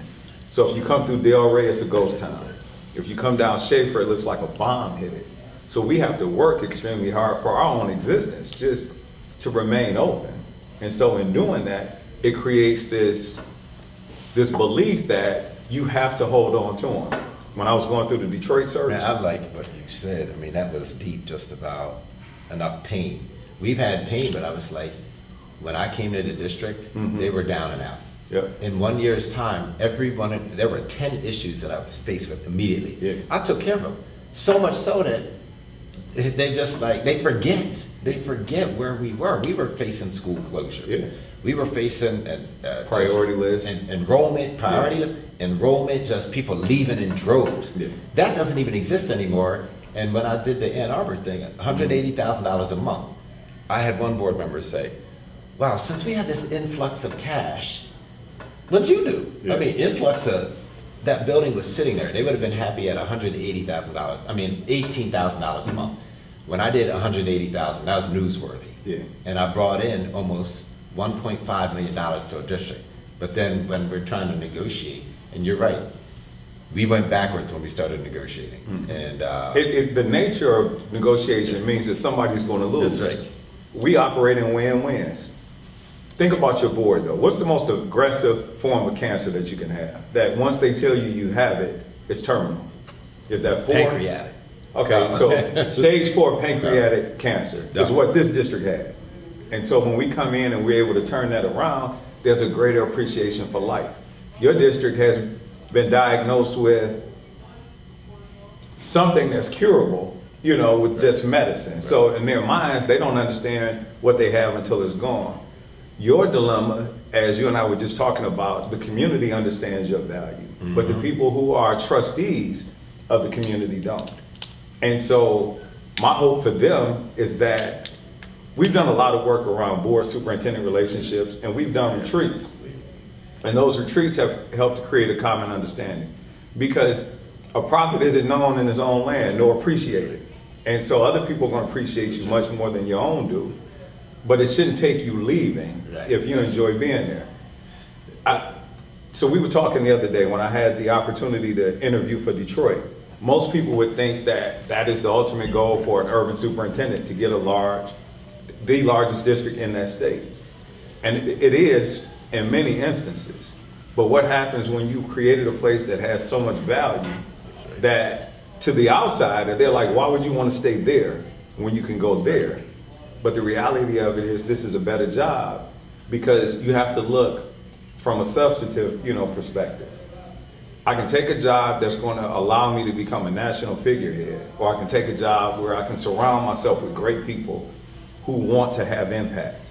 So if you come through Del Rey, it's a ghost town. If you come down Schaefer, it looks like a bomb hit it. So we have to work extremely hard for our own existence just to remain open. And so in doing that, it creates this belief that you have to hold on to them. When I was going through the Detroit search. Man, I like what you said. I mean, that was deep, just about enough pain. We've had pain, but I was like, when I came to the district, they were down and out. Yep. In 1 year's time, there were 10 issues that I was faced with immediately. Yeah. I took care of them. So much so that they just like, they forget where we were. We were facing school closures. Yeah. We were facing priority list, enrollment, priority list, enrollment, just people leaving in droves. Yeah. That doesn't even exist anymore. And when I did the Ann Arbor thing, $180,000 a month, I had one board member say, wow, since we had this influx of cash, what'd you do? Yeah. I mean, influx of, that building was sitting there. They would have been happy at $180,000, $18,000 a month. When I did $180,000, that was newsworthy. Yeah. And I brought in almost $1.5 million to a district. But then when we're trying to negotiate, and you're right, we went backwards when we started negotiating. And the nature of negotiation means that somebody's going to lose. That's right. We operate in win-wins. Think about your board though. What's the most aggressive form of cancer that you can have? That once they tell you have it, it's terminal. Is that 4? Pancreatic. Okay, so stage 4 pancreatic cancer is what this district had. And so when we come in and we're able to turn that around, there's a greater appreciation for life. Your district has been diagnosed with something that's curable, with just medicine. So in their minds, they don't understand what they have until it's gone. Your dilemma, as you and I were just talking about, the community understands your value, but the people who are trustees of the community don't. And so my hope for them is that we've done a lot of work around board superintendent relationships, and we've done retreats. And those retreats have helped to create a common understanding, because a prophet isn't known in his own land nor appreciated. And so other people are going to appreciate you much more than your own do. But it shouldn't take you leaving if you enjoy being there. So we were talking the other day when I had the opportunity to interview for Detroit. Most people would think that that is the ultimate goal for an urban superintendent, to get the largest district in that state. And it is in many instances. But what happens when you created a place that has so much value that to the outsider, they're like, why would you want to stay there when you can go there? But the reality of it is this is a better job, because you have to look from a substantive, perspective. I can take a job that's going to allow me to become a national figurehead, or I can take a job where I can surround myself with great people who want to have impact.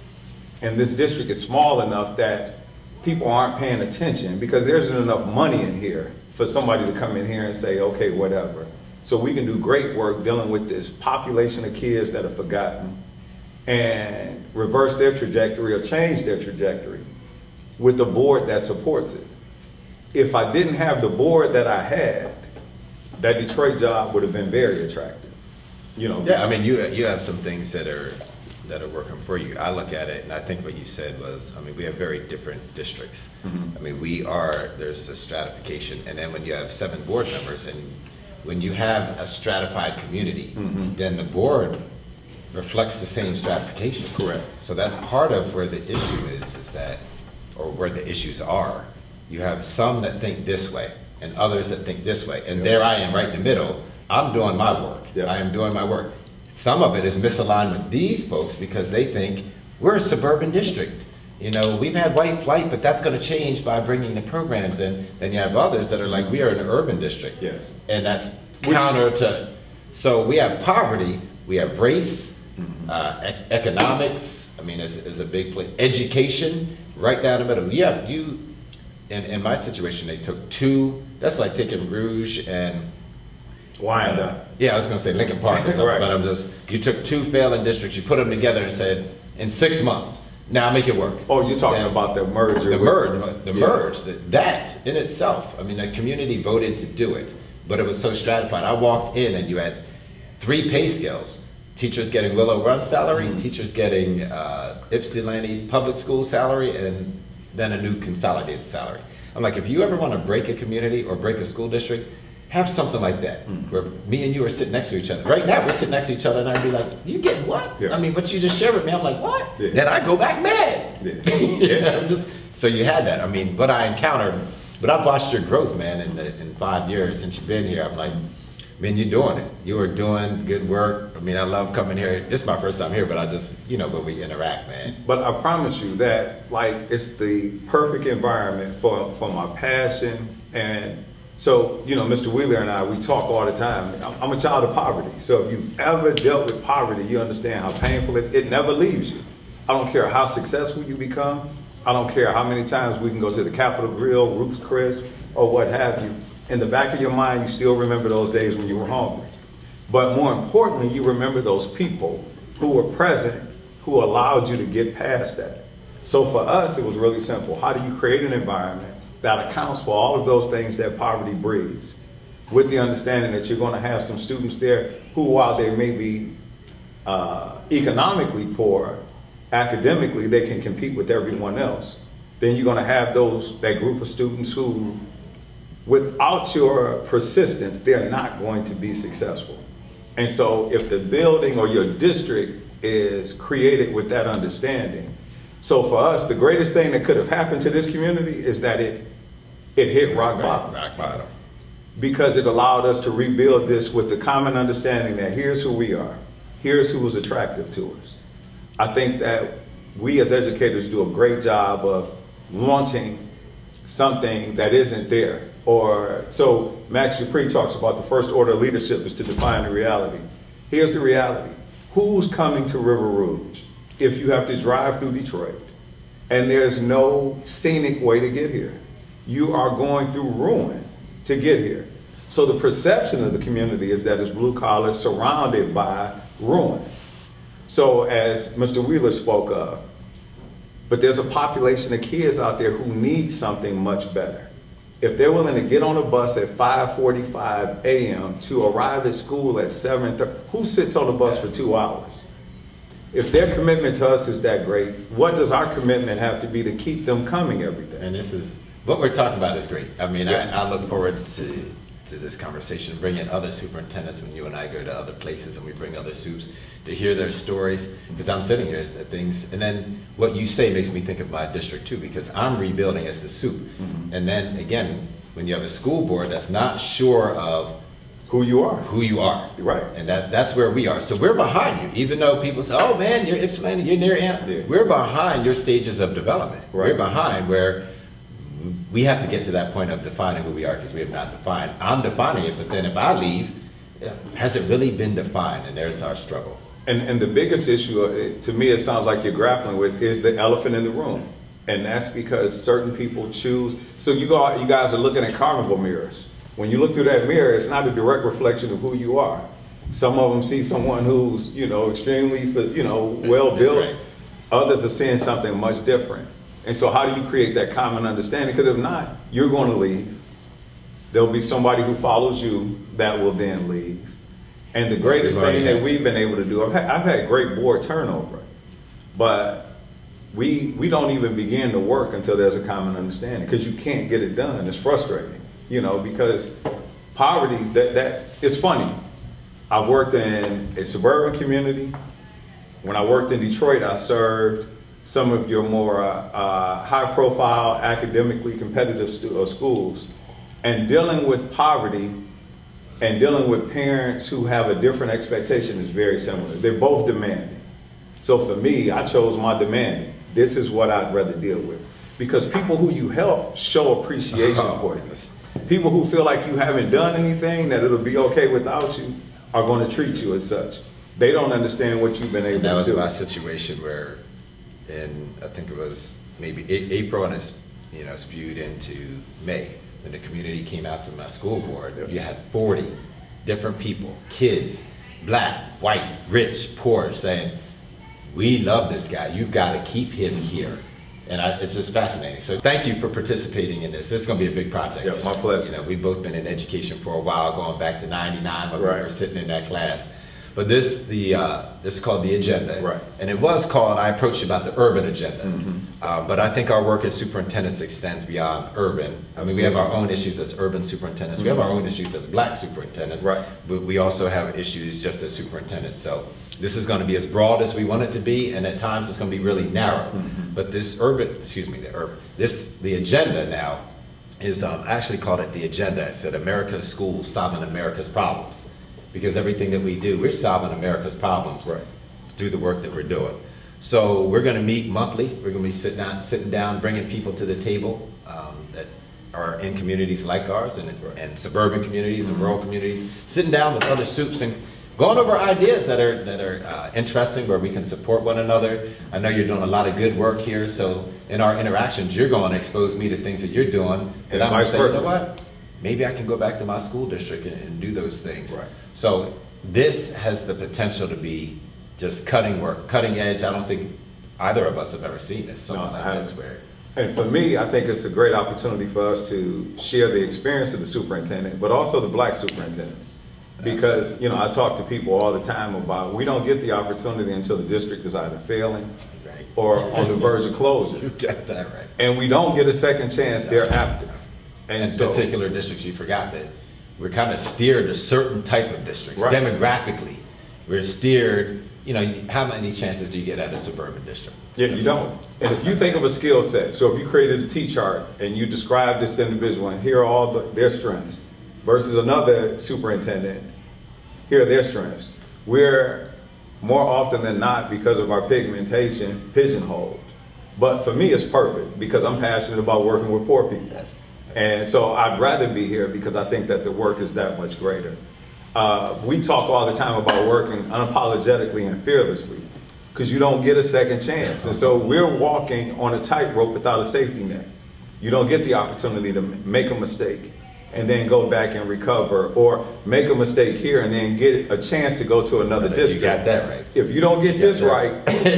And this district is small enough that people aren't paying attention because there isn't enough money in here for somebody to come in here and say, okay, whatever. So we can do great work dealing with this population of kids that are forgotten and reverse their trajectory or change their trajectory with a board that supports it. If I didn't have the board that I had, that Detroit job would have been very attractive. Yeah, I mean, you have some things that are working for you. I look at it, and I think what you said was, we have very different districts. I mean, there's a stratification, and then when you have 7 board members, and when you have a stratified community, then the board reflects the same stratification. Correct. So that's part of where the issue is that, or where the issues are. You have some that think this way and others that think this way. And there I am right in the middle. I'm doing my work. I am doing my work. Some of it is misaligned with these folks because they think we're a suburban district. You know, we've had white flight, but that's going to change by bringing the programs in. Then you have others that are like, we are an urban district. Yes. And that's counter to, so we have poverty, we have race, economics, I mean, is a big place. Education, right down the middle. Yeah, in my situation, they took two, that's like taking Rouge and Wyandotte. Yeah, I was gonna say Lincoln Park or something, Right. but you took two failing districts, you put them together and said, in 6 months, now make it work. Oh, you're talking about the merger. The merge, that in itself, I mean, the community voted to do it, but it was so stratified. I walked in and you had 3 pay scales. Teachers getting Willow Run salary, teachers getting Ypsilanti public school salary, and then a new consolidated salary. I'm like, if you ever want to break a community or break a school district, have something like that, where me and you are sitting next to each other. Right now, we're sitting next to each other, and I'd be like, you getting what? Yeah. I mean, what you just shared with me, I'm like, what? Yeah. Then I go back mad. Yeah. You know, so you had that. I mean, what I encountered, but I've watched your growth, man, in 5 years since you've been here. I'm like, man, you're doing it. You are doing good work. I mean, I love coming here. This is my first time here, but I just, when we interact, man. But I promise you that, like, it's the perfect environment for my passion. And so, Mr. Wheeler and I, we talk all the time. I'm a child of poverty. So if you've ever dealt with poverty, you understand how painful it never leaves you. I don't care how successful you become. I don't care how many times we can go to the Capitol Grill, Ruth's Chris, or what have you. In the back of your mind, you still remember those days when you were hungry. But more importantly, you remember those people who were present, who allowed you to get past that. So for us, it was really simple. How do you create an environment that accounts for all of those things that poverty breeds, with the understanding that you're going to have some students there who, while they may be economically poor, academically, they can compete with everyone else. Then you're going to have that group of students who, without your persistence, they're not going to be successful. And so if the building or your district is created with that understanding, so for us, the greatest thing that could have happened to this community is that it hit rock bottom. Rock bottom. Because it allowed us to rebuild this with the common understanding that here's who we are, here's who was attractive to us. I think that we as educators do a great job of wanting something that isn't there. So Max Dupree talks about the first order of leadership is to define the reality. Here's the reality. Who's coming to River Rouge if you have to drive through Detroit and there's no scenic way to get here? You are going through ruin to get here. So the perception of the community is that it's blue collar surrounded by ruin. So as Mr. Wheeler spoke of, but there's a population of kids out there who need something much better. If they're willing to get on a bus at 5:45 a.m. to arrive at school at 7:30, who sits on the bus for 2 hours? If their commitment to us is that great, what does our commitment have to be to keep them coming every day? And this is, what we're talking about is great. I mean, I look forward to this conversation, bringing other superintendents when you and I go to other places and we bring other soups to hear their stories, because I'm sitting here at things, and then what you say makes me think of my district too, because I'm rebuilding as the soup. Mm-hmm. And then again, when you have a school board that's not sure of who you are, right? And that's where we are. So we're behind you, even though people say, "Oh man, you're Ypsilanti, you're near Ann." Yeah. We're behind your stages of development. Right. We're behind where we have to get to that point of defining who we are, because we have not defined. I'm defining it, but then if I leave, has it really been defined? And there's our struggle. And the biggest issue, to me, it sounds like you're grappling with, is the elephant in the room. And that's because certain people choose. So you guys are looking at carnival mirrors. When you look through that mirror, it's not a direct reflection of who you are. Some of them see someone who's, extremely, well-built. Right. Others are seeing something much different. And so how do you create that common understanding? Because if not, you're going to leave. There'll be somebody who follows you that will then leave. And the greatest thing that we've been able to do, I've had great board turnover, but we don't even begin to work until there's a common understanding, because you can't get it done. It's frustrating, because poverty, that it's funny. I've worked in a suburban community, When I worked in Detroit, I served some of your more high-profile, academically competitive schools. And dealing with poverty and dealing with parents who have a different expectation is very similar. They're both demanding. So for me, I chose my demanding. This is what I'd rather deal with. Because people who you help show appreciation for you. People who feel like you haven't done anything, that it'll be okay without you, are going to treat you as such. They don't understand what you've been able to do. That was my situation where I think it was maybe April, and it's spewed into May. When the community came out to my school board, you had 40 different people, kids, black, white, rich, poor, saying, we love this guy, you've got to keep him here. And it's just fascinating. So thank you for participating in this. This is going to be a big project. Yeah, my pleasure. We've both been in education for a while, going back to '99 when we were sitting in that class. But this is called the agenda. Right. And it was called, I approached about the urban agenda. But I think our work as superintendents extends beyond urban. I mean, we have our own issues as urban superintendents. We have our own issues as black superintendents. Right. But we also have issues just as superintendents. So this is going to be as broad as we want it to be, and at times it's going to be really narrow. But this the agenda now is actually called it the agenda. It said America's Schools Solving America's Problems. Because everything that we do, we're solving America's problems through the work that we're doing. So we're going to meet monthly. We're going to be sitting down, bringing people to the table that are in communities like ours and suburban communities and rural communities, sitting down with other soups and going over ideas that are interesting, where we can support one another. I know you're doing a lot of good work here, so in our interactions, you're going to expose me to things that you're doing that I'm going to say, you know what? Maybe I can go back to my school district and do those things. Right. So this has the potential to be just cutting work, cutting edge. I don't think either of us have ever seen this, something like this where. And for me, I think it's a great opportunity for us to share the experience of the superintendent, but also the black superintendent. Because, I talk to people all the time about, we don't get the opportunity until the district is either failing or on the verge of closure. You got that right. And we don't get a second chance thereafter. And so, particular districts, you forgot that we're kind of steered to certain type of districts. Right. Demographically, we're steered, how many chances do you get at a suburban district? Yeah, you don't. And if you think of a skill set, so if you created a T-chart and you describe this individual and here are all their strengths versus another superintendent, here are their strengths. We're more often than not, because of our pigmentation, pigeonholed. But for me, it's perfect because I'm passionate about working with poor people. And so I'd rather be here because I think that the work is that much greater. We talk all the time about working unapologetically and fearlessly because you don't get a second chance. And so we're walking on a tightrope without a safety net. You don't get the opportunity to make a mistake and then go back and recover, or make a mistake here and then get a chance to go to another district. You got that right. If you don't get this right,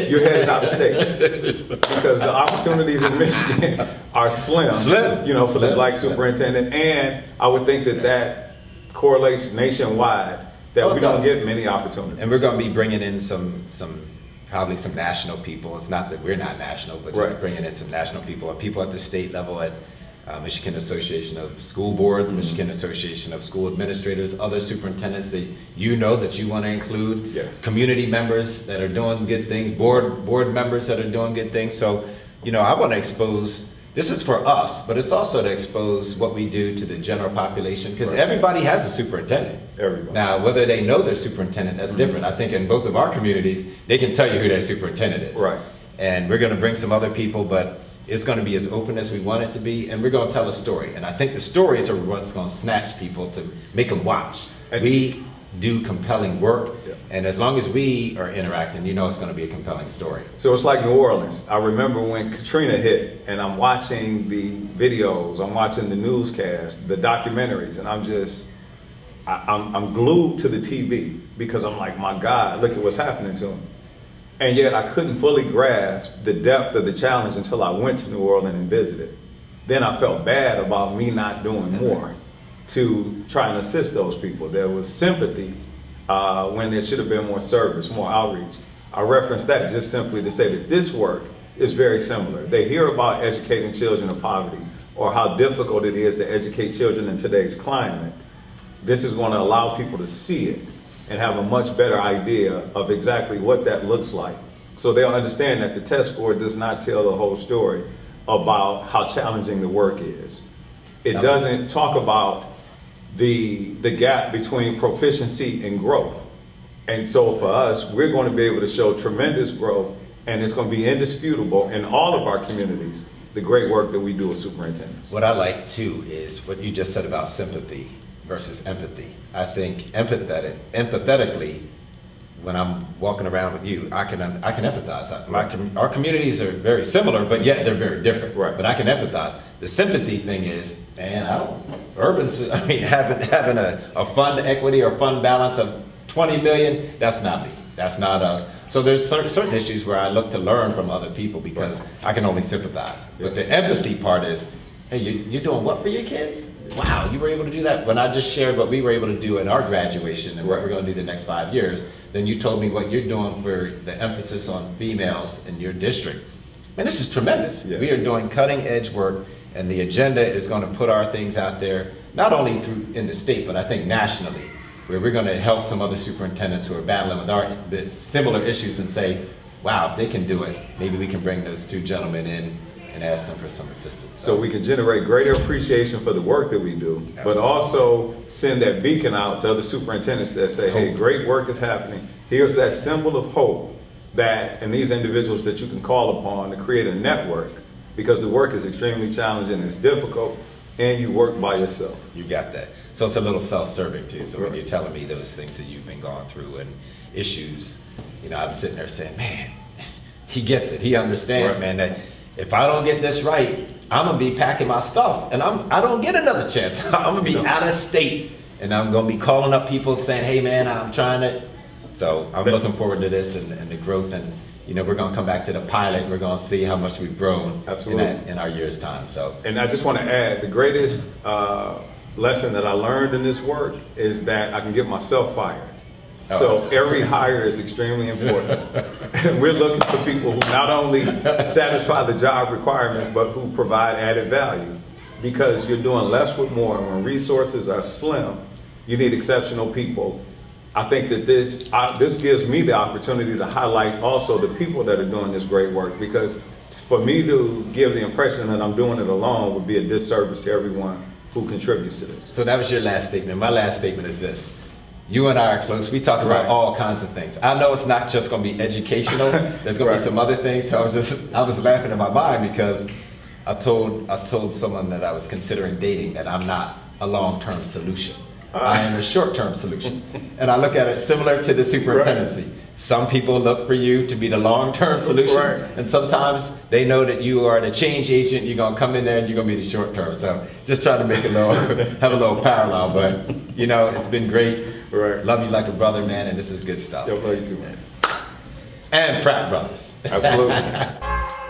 you're headed out of state. Because the opportunities in Michigan are slim, for the black superintendent. And I would think that correlates nationwide, that we don't get many opportunities. And we're going to be bringing in probably some national people. It's not that we're not national, but just bringing in some national people and people at the state level at Michigan Association of School Boards, Michigan Association of School Administrators, other superintendents that that you want to include, community members that are doing good things, board members that are doing good things. So, I want to expose, this is for us, but it's also to expose what we do to the general population, because everybody has a superintendent. Everybody. Now, whether they know their superintendent, that's different. I think in both of our communities, they can tell you who their superintendent is. Right. And we're going to bring some other people, but it's going to be as open as we want it to be, and we're going to tell a story. And I think the stories are what's going to snatch people to make them watch. We do compelling work, and as long as we are interacting, it's going to be a compelling story. So it's like New Orleans. I remember when Katrina hit, and I'm watching the videos, I'm watching the newscast, the documentaries, and I'm glued to the TV because I'm like, my God, look at what's happening to them. And yet I couldn't fully grasp the depth of the challenge until I went to New Orleans and visited. Then I felt bad about me not doing more to try and assist those people. There was sympathy when there should have been more service, more outreach. I referenced that just simply to say that this work is very similar. They hear about educating children of poverty or how difficult it is to educate children in today's climate. This is going to allow people to see it and have a much better idea of exactly what that looks like. So they'll understand that the test score does not tell the whole story about how challenging the work is. It doesn't talk about the gap between proficiency and growth. And so for us, we're going to be able to show tremendous growth, and it's going to be indisputable in all of our communities, the great work that we do as superintendents. What I like too is what you just said about sympathy versus empathy. I think empathetically, when I'm walking around with you, I can empathize. Our communities are very similar, but yet they're very different. Right. But I can empathize. The sympathy thing is, man, having a fund equity or fund balance of 20 million, that's not me. That's not us. So there's certain issues where I look to learn from other people because I can only sympathize. But the empathy part is, hey, you're doing what for your kids? Wow, you were able to do that. When I just shared what we were able to do in our graduation and what we're going to do the next 5 years, then you told me what you're doing for the emphasis on females in your district. Man, this is tremendous. Yes. We are doing cutting edge work, and the agenda is going to put our things out there, not only in the state, but I think nationally, where we're going to help some other superintendents who are battling with the similar issues and say, wow, if they can do it, maybe we can bring those two gentlemen in and ask them for some assistance. So we can generate greater appreciation for the work that we do, but also send that beacon out to other superintendents that say, hey, great work is happening. Here's that symbol of hope and these individuals that you can call upon to create a network, because the work is extremely challenging, it's difficult, and you work by yourself. You got that. So it's a little self-serving too. So when you're telling me those things that you've been going through and issues, I'm sitting there saying, man, he gets it. He understands, man, that if I don't get this right, I'm gonna be packing my stuff, and I don't get another chance. I'm gonna be out of state, and I'm gonna be calling up people saying, hey man, I'm trying to. So I'm looking forward to this and the growth, and we're gonna come back to the pilot. We're gonna see how much we've grown in our year's time. So. And I just want to add, the greatest lesson that I learned in this work is that I can get myself fired. So every hire is extremely important. And we're looking for people who not only satisfy the job requirements, but who provide added value. Because you're doing less with more, and when resources are slim, you need exceptional people. I think that this gives me the opportunity to highlight also the people that are doing this great work, because for me to give the impression that I'm doing it alone would be a disservice to everyone who contributes to this. So that was your last statement. My last statement is this. You and I are close. We talk about all kinds of things. I know it's not just going to be educational. There's going to be some other things. So I was laughing in my mind because I told someone that I was considering dating that I'm not a long-term solution. I am a short-term solution. And I look at it similar to the superintendency. Some people look for you to be the long-term solution, and sometimes they know that you are the change agent. You're gonna come in there and you're gonna be the short-term. So just trying to make have a little parallel. But it's been great. Love you like a brother, man, and this is good stuff. Yo, please, man. And Pratt Brothers. Absolutely.